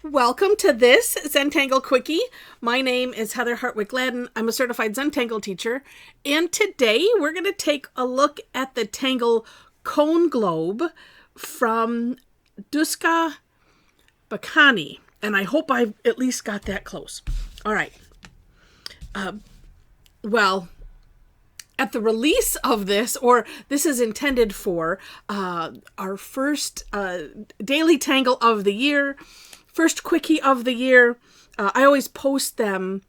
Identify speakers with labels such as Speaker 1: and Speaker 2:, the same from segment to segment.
Speaker 1: Welcome to this Zentangle Quickie. My name is Heather Hartwick Gladden. I'm a certified Zentangle teacher. And today we're going to take a look at the Tangle Coneglobe from Duska Bacani. And I hope I've at least got that close. All right. Well, at the release of this, or this is intended for our first daily tangle of the year, first quickie of the year. I always post them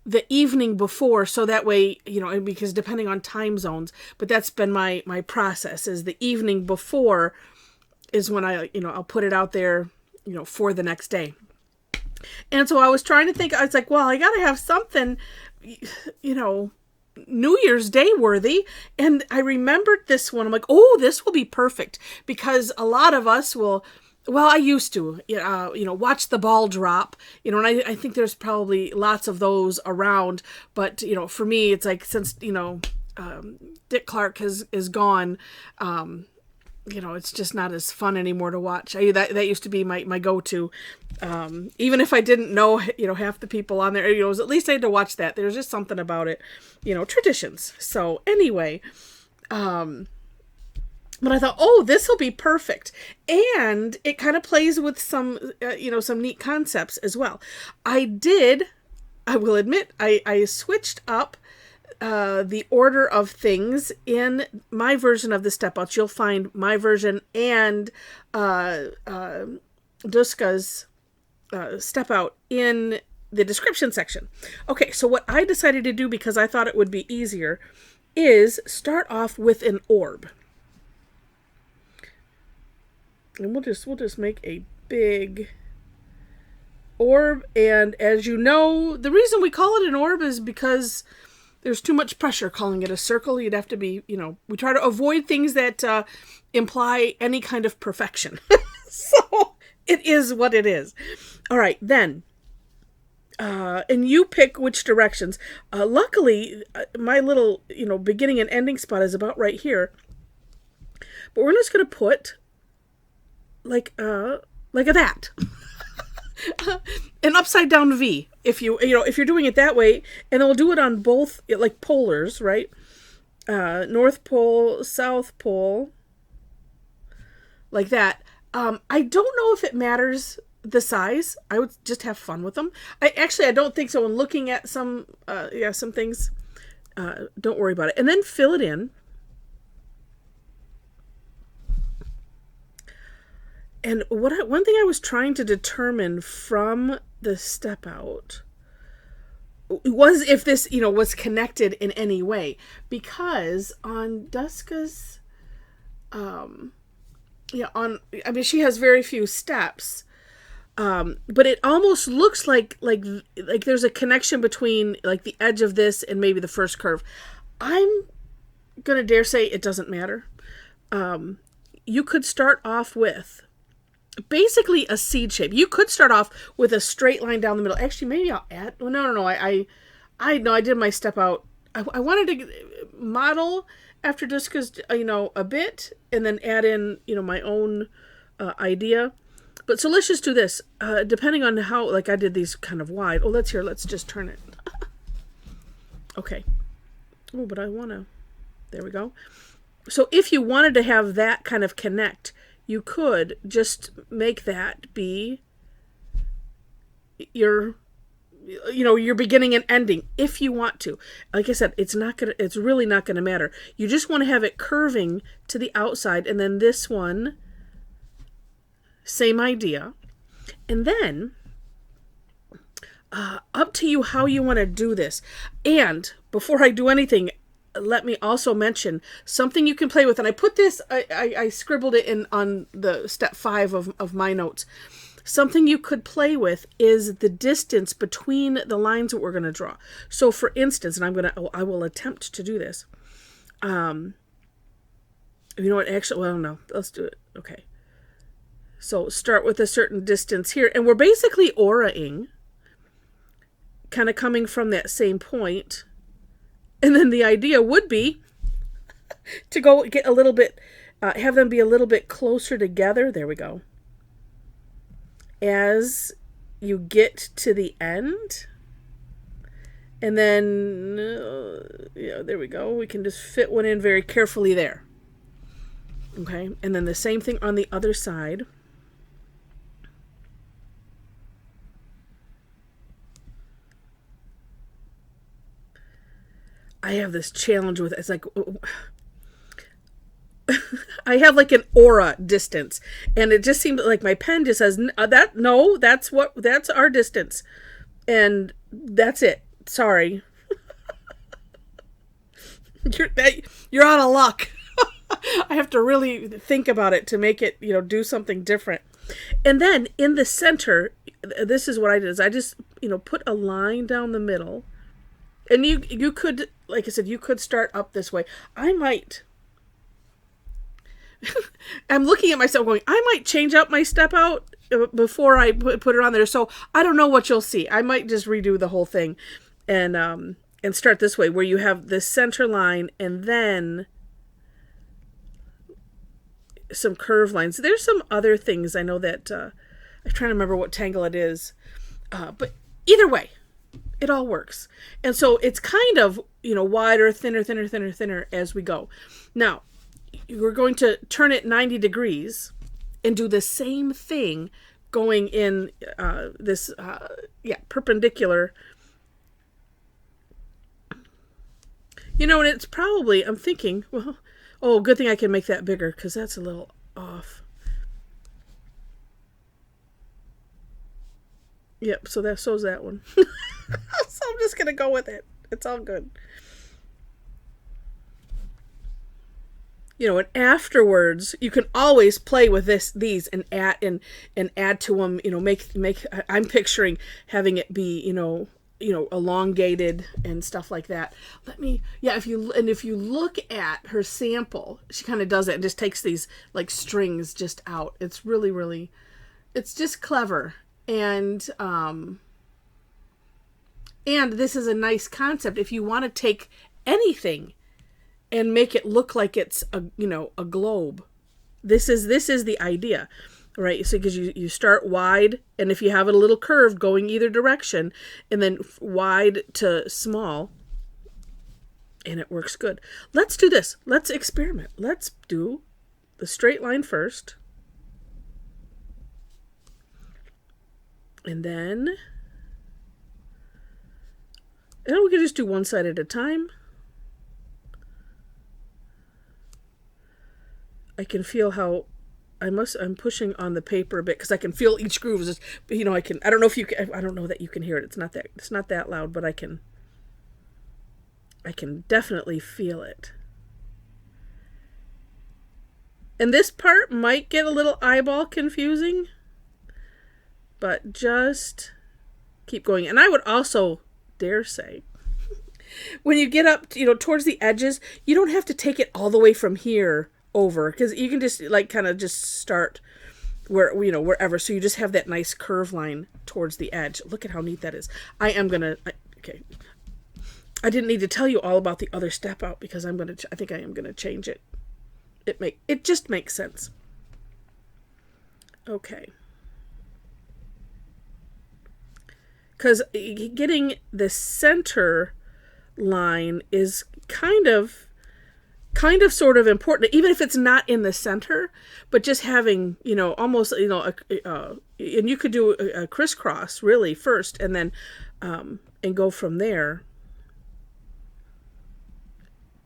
Speaker 1: the evening before, so that way, because depending on time zones, but that's been my process, is the evening before is when I'll put it out there, for the next day. And so I was trying to think, I was like, well, I got to have something, New Year's Day worthy. And I remembered this one. I'm like, oh, this will be perfect, because a lot of us will, well, I used to, watch the ball drop, and I think there's probably lots of those around, but, for me, it's like, since, Dick Clark is gone, it's just not as fun anymore to watch. That used to be my go-to. Even if I didn't know, half the people on there, at least I had to watch that. There's just something about it, traditions. So anyway, but I thought, oh, this will be perfect. And it kind of plays with some, some neat concepts as well. I will admit, I switched up the order of things in my version of the step outs. You'll find my version and Duska's step out in the description section. Okay, so what I decided to do, because I thought it would be easier, is start off with an orb. And we'll just make a big orb. And as you know, the reason we call it an orb is because there's too much pressure calling it a circle. You'd have to be, we try to avoid things that imply any kind of perfection. So it is what it is. All right, then. And you pick which directions. Luckily, my little, beginning and ending spot is about right here. But we're just going to put like that. An upside down V, if if you're doing it that way, and then we'll do it on both, like polars, right? North pole, South pole, like that. I don't know if it matters the size. I would just have fun with them. I don't think so. When looking at some things, don't worry about it. And then fill it in. And one thing I was trying to determine from the step out was if this, was connected in any way. Because on Duska's, she has very few steps, but it almost looks like there's a connection between like the edge of this and maybe the first curve. I'm gonna dare say it doesn't matter. You could start off with basically a seed shape. You could start off with a straight line down the middle. Actually, maybe I'll add. Well, no. I did my step out. I wanted to model after Duska's, a bit, and then add in, my own idea. But so let's just do this. Depending on how, like I did these kind of wide. Oh, let's just turn it. Okay. Oh, but I want to. There we go. So if you wanted to have that kind of connect, you could just make that be your beginning and ending if you want to. Like I said, it's really not gonna matter. You just want to have it curving to the outside, and then this one, same idea. And then up to you how you want to do this. And before I do anything, let me also mention something you can play with. And I put this, I scribbled it in on the step 5 of my notes. Something you could play with is the distance between the lines that we're going to draw. So for instance, and I will attempt to do this. You know what? Actually, well, no, let's do it. Okay. So start with a certain distance here. And we're basically auraing, kind of coming from that same point. And then the idea would be to go get a little bit, have them be a little bit closer together. There we go. As you get to the end. And then, yeah, there we go. We can just fit one in very carefully there. Okay, and then the same thing on the other side. I have this challenge with it. It's like, I have like an aura distance, and it just seems like my pen just says that's our distance, and that's it. Sorry. You're out of luck. I have to really think about it to make it, do something different. And then in the center, this is what I did, is I just, put a line down the middle. And you could, like I said, you could start up this way. I might. I'm looking at myself going, I might change up my step out before I put it on there. So I don't know what you'll see. I might just redo the whole thing and start this way, where you have this center line and then some curve lines. There's some other things I know that I'm trying to remember what tangle it is, but either way, it all works. And so it's kind of wider, thinner as we go. Now we're going to turn it 90 degrees and do the same thing going in this perpendicular. And it's probably, I'm thinking, well, oh, good thing I can make that bigger, because that's a little off. Yep, so so's that one. So I'm just going to go with it. It's all good. And afterwards, you can always play with these and add to them, make, I'm picturing having it be, elongated and stuff like that. If you look at her sample, she kind of does it and just takes these like strings just out. It's really, really, it's just clever. And this is a nice concept if you want to take anything and make it look like it's a globe. This is the idea. Right, so because you start wide, and if you have it a little curved going either direction, and then wide to small, and it works good. Let's do this. Let's experiment. Let's do the straight line first. And then we can just do one side at a time. I can feel how I'm pushing on the paper a bit, because I can feel each groove. Just, I don't know if you can, I don't know that you can hear it. It's not that loud, but I can definitely feel it. And this part might get a little eyeball confusing, but just keep going. And I would also dare say, when you get up, towards the edges, you don't have to take it all the way from here over, because you can just kind of just start wherever, so you just have that nice curve line towards the edge. Look at how neat that is. I didn't need to tell you all about the other step out, because I think I am gonna change it. It just makes sense. Okay, because getting the center line is kind of sort of important, even if it's not in the center, but just having, almost, and you could do a crisscross really first, and then, and go from there.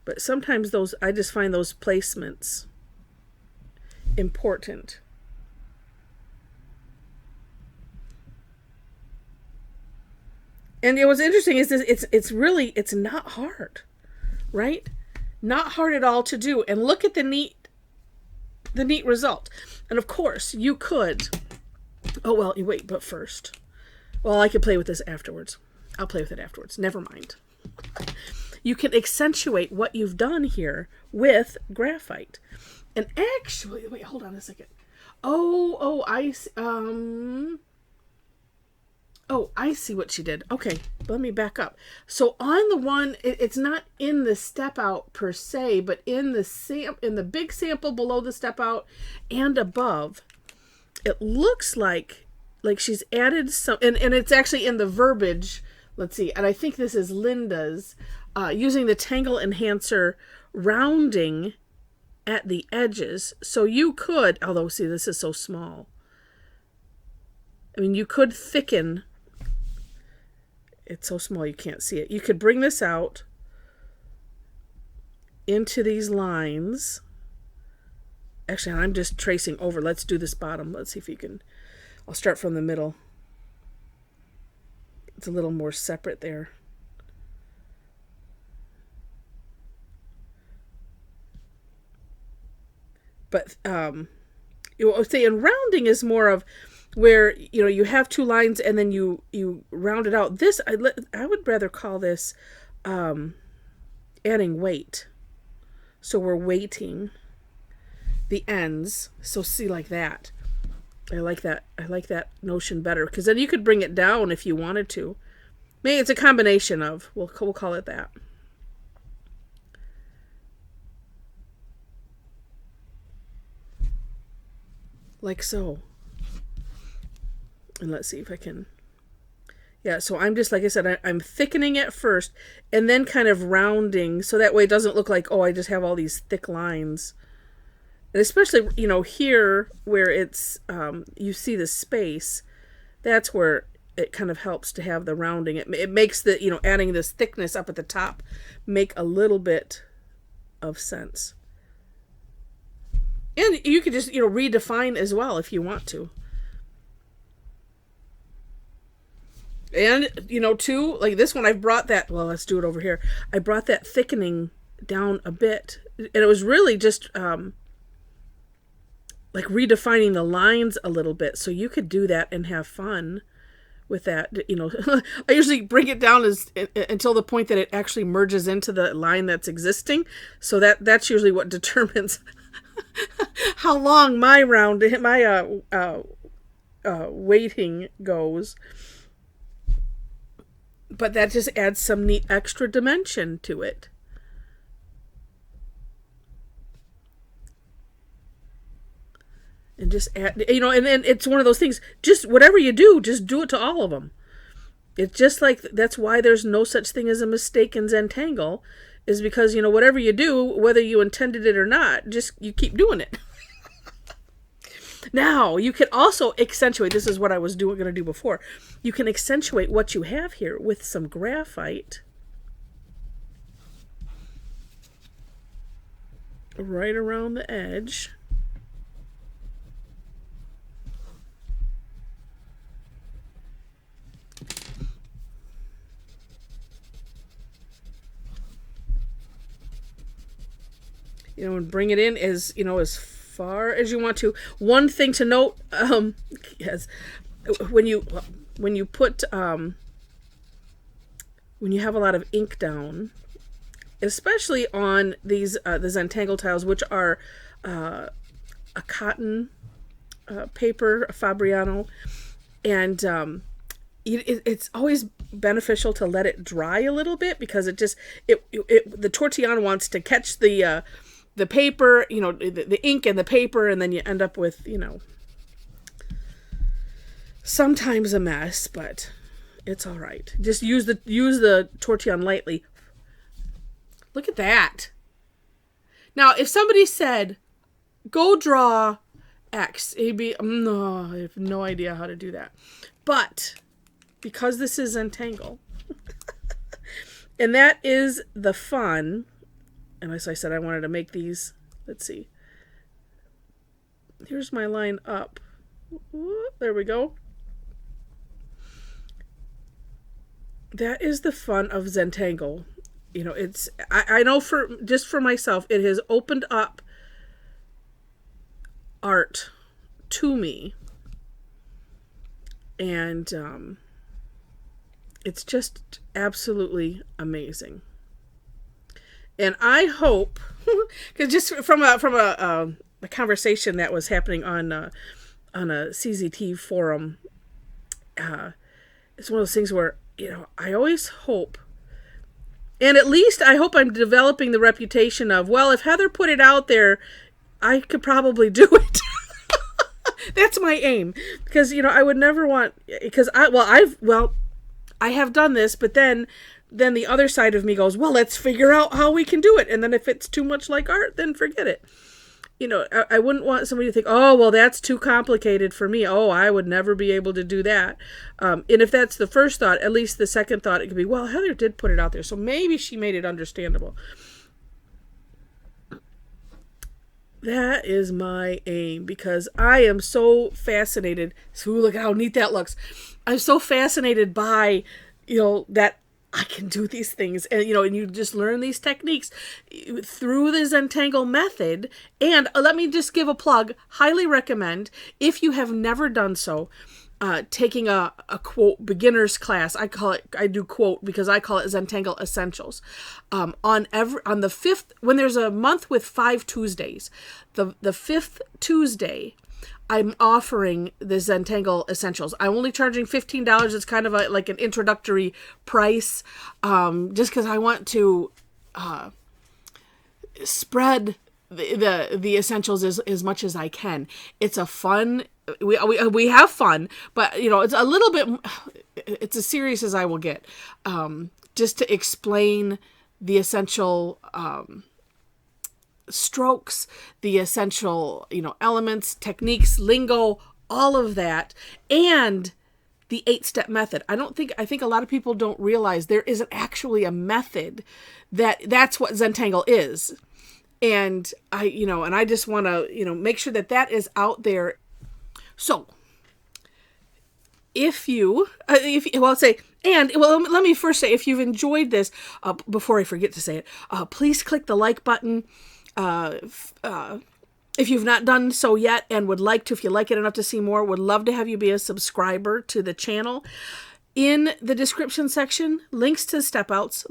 Speaker 1: But sometimes I just find those placements important. And what's interesting is this, it's not hard, right? Not hard at all to do. And look at the neat result. And of course, you could, but first. Well, I could play with this afterwards. I'll play with it afterwards. Never mind. You can accentuate what you've done here with graphite. And actually, wait, hold on a second. I see what she did. Okay, let me back up. So on the one, it's not in the step out per se, but in the big sample below the step out and above, it looks like like she's added some, and it's actually in the verbiage. Let's see, and I think this is Linda's, using the Tangle Enhancer rounding at the edges. So you could, although see, this is so small. I mean, you could thicken. It's so small you can't see it. You could bring this out into these lines. Actually, I'm just tracing over. Let's do this bottom. Let's see if you can. I'll start from the middle. It's a little more separate there. But you say, and rounding is more of where, you know, you have two lines and then you round it out. This I would rather call this adding weight. So we're weighting the ends. So see, like that. I like that notion better, because then you could bring it down if you wanted to. Maybe it's a combination of, we'll call it that. Like so. And let's see if I can. Yeah, so I'm just, like I said, I'm thickening it first and then kind of rounding, so that way it doesn't look like, oh, I just have all these thick lines. And especially, you know, here where it's, you see the space, that's where it kind of helps to have the rounding. It makes the, you know, adding this thickness up at the top make a little bit of sense. And you could just, you know, redefine as well if you want to. And, you know, too, like this one, I've brought that, well, let's do it over here. I brought that thickening down a bit. And it was really just, like redefining the lines a little bit, so you could do that and have fun with that. You know, I usually bring it down until the point that it actually merges into the line that's existing. So that's usually what determines how long my weighting goes. But that just adds some neat extra dimension to it. And just add, you know, and it's one of those things, just whatever you do, just do it to all of them. It's just like, that's why there's no such thing as a mistake in Zentangle, is because, you know, whatever you do, whether you intended it or not, just, you keep doing it. Now, you can also accentuate, this is what I was going to do before, you can accentuate what you have here with some graphite. Right around the edge. You know, and bring it in as, you know, as far as you want to. One thing to note, yes, when you put, when you have a lot of ink down, especially on these, the Zentangle tiles, which are a cotton paper, a Fabriano, and it's always beneficial to let it dry a little bit, because the Tortillion wants to catch the paper, you know, the ink and the paper, and then you end up with, you know, sometimes a mess, but it's all right. Just use the Tortillion lightly. Look at that. Now, if somebody said, go draw X, it'd be, no, I have no idea how to do that. But because this is Zentangle, and that is the fun. And as I said, I wanted to make these, let's see. Here's my line up. There we go. That is the fun of Zentangle. You know, it's, I know just for myself, it has opened up art to me. And it's just absolutely amazing. And I hope, because just from a conversation that was happening on a CZT forum, it's one of those things where, you know, I always hope, and at least I hope I'm developing the reputation of, well, if Heather put it out there, I could probably do it. That's my aim, because I would never want, because I have done this, but then the other side of me goes, well, let's figure out how we can do it, and then if it's too much like art, then forget it. I wouldn't want somebody to think, oh, well, that's too complicated for me. Oh, I would never be able to do that. And if that's the first thought, at least the second thought, it could be, well, Heather did put it out there, so maybe she made it understandable. That is my aim, because I am so fascinated. So look at how neat that looks. I'm so fascinated by, that I can do these things, and and you just learn these techniques through the Zentangle method. And let me just give a plug. Highly recommend, if you have never done so, taking a quote beginner's class. I do quote because I call it Zentangle Essentials. On the 5th, when there's a month with 5 Tuesdays, the 5th Tuesday, I'm offering the Zentangle Essentials. I'm only charging $15. It's kind of like an introductory price, just because I want to spread the essentials as much as I can. It's a fun. We have fun, but it's a little bit. It's as serious as I will get, just to explain the essential strokes, the essential, elements, techniques, lingo, all of that, and the 8-step method. I think a lot of people don't realize there isn't actually a method that's what Zentangle is. And I just want to, make sure that is out there. So let me first say, if you've enjoyed this, before I forget to say it, please click the like button. If you've not done so yet and would like to, if you like it enough to see more, would love to have you be a subscriber to the channel. In the description section, links to step outs,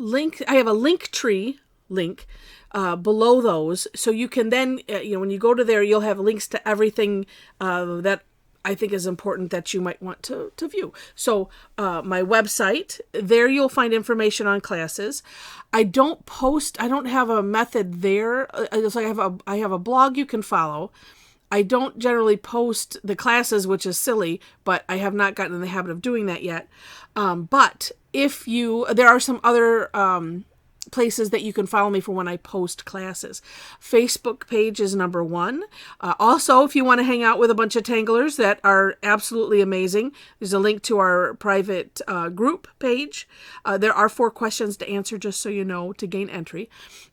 Speaker 1: I have a link tree link below those, so you can then, when you go to there, you'll have links to everything that I think is important that you might want to view. So my website, there you'll find information on classes. I don't have a method there. I have a blog you can follow. I don't generally post the classes, which is silly, but I have not gotten in the habit of doing that yet. But there are some other places that you can follow me for when I post classes. Facebook page is number 1. Also, if you want to hang out with a bunch of tanglers that are absolutely amazing, there's a link to our private group page. There are 4 questions to answer, just so you know, to gain entry.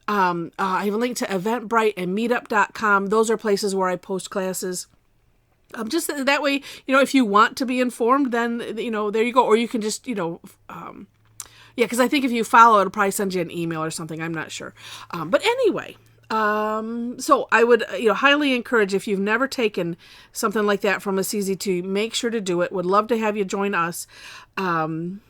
Speaker 1: I have a link to Eventbrite and meetup.com. Those are places where I post classes. Just that way, if you want to be informed, then, there you go. Or you can just, because I think if you follow, it'll probably send you an email or something. I'm not sure. But anyway, so I would highly encourage, if you've never taken something like that from a CZT, make sure to do it. Would love to have you join us. And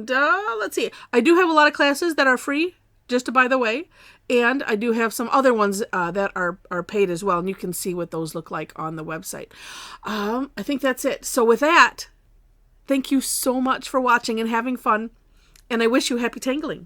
Speaker 1: let's see. I do have a lot of classes that are free, just by the way. And I do have some other ones that are paid as well. And you can see what those look like on the website. I think that's it. So with that, thank you so much for watching and having fun, and I wish you happy tangling.